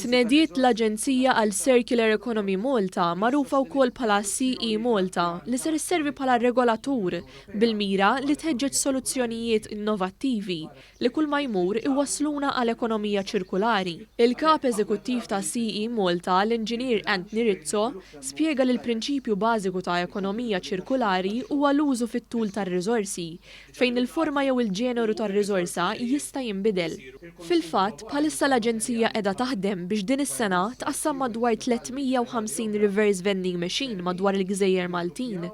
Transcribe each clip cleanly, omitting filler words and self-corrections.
Tnediet l-Aġenzija għall-Circular Economy Malta magħrufa wkoll bħala CEMalta li ser isservi bħala regolatur bil-mira li tħeġġeġ soluzzjonijiet innovattivi li kull ma jmur iwassluna għall-ekonomija ċirkulari. Il-Kap Eżekuttiv ta' CEMalta, l-inġinier Anthony Rizzo, spjega li l-prinċipju bażiku ta' ekonomija ċirkulari huwa l-użu fit-tul tar-riżorsi, fejn il-forma jew il-ġeneru tar-riżorsa jista' jinbidel. Fil-fatt, bħalissa l-Aġenzija qiegħda taħdem biex din is-sena tqassam madwar 350 reverse vending machine madwar il-gżejjer Maltin,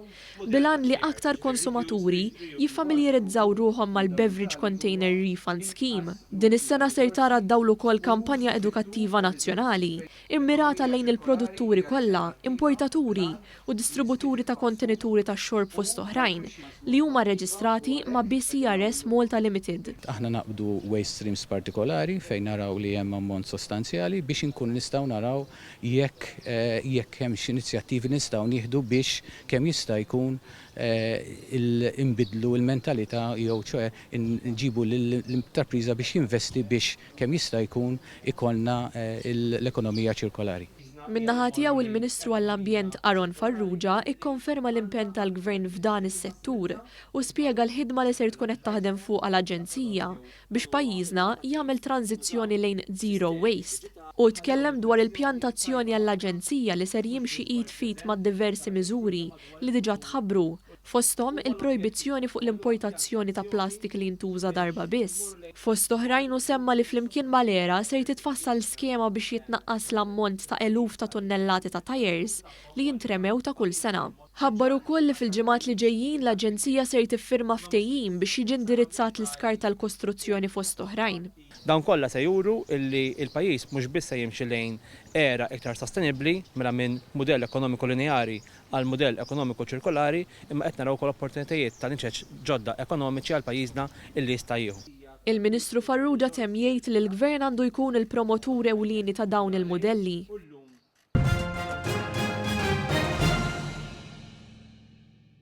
bil-għan li aktar konsumaturi jiffamiljarizzaw ruhom mal-Beverage Container Refund Scheme. Din is-sena ser tara d-dawl ukoll kampanja edukattiva nazzjonali immirata lejn il-produtturi kollha, importaturi u distributuri ta' kontenituri ta' xorb fost oħrajn li huma reġistrati ma' BCRS Malta Limited. Aħna naqbdu waste streams partikolari fejn naraw li hemm ammont sostanzjali biex inkun nistgħu naraw jekk hemm xi inizjattivi nistgħu nieħdu biex kemm jista' jkun inbidlu l-mentalità jew ċoe nġibu l-intrapriża biex jinvesti biex kemm jista' jkun ikollna l-ekonomija ċirkolari. Min-naħa tiegħu il-Ministru għall-Ambjent Aron Farrugia ikkonferma l-impenn tal-Gvern f'dan is-settur u spjega l-ħidma li ser tkun qed taħdem fuq l-Aġenzija biex pajjiżna jagħmel tranzizzjoni lejn zero waste. U tkellem dwar il-pjantazzjoni għall-Aġenzija li ser jimxi id fit mad diversi miżuri li diġà tħabbru, fosthom il-projbizzjoni fuq l-importazzjoni ta' plastik li jintuża darba biss. Fost oħrajn semma li flimkien mal-era ser titfassal skema biex jitnaqqas l-ammont ta' eluf ta' tunnellati ta' tires li jintremew ta' kull sena. Ħabbar ukoll li fil-ġimgħat li ġejjin l-Aġenzija ser tiffirma ftehim biex jiġi indirizzat l-iskart tal-kostruzzjoni fost oħrajn. Dawn kollha se juru li l-pajjiż mhux biss se jimxi lejn era iktar sostenibbli mela minn mudell ekonomiku lineari għal mudell ekonomiku ċirkolari, imma qed naraw ukoll opportunitajiet tal-inċeċ ġodda ekonomiċi għal pajjiżna illi jista' jieħu. Il-Ministru Farrugia temm jgħid li l-Gvern għandu jkun il-promotur ewlieni ta' dawn il-modelli.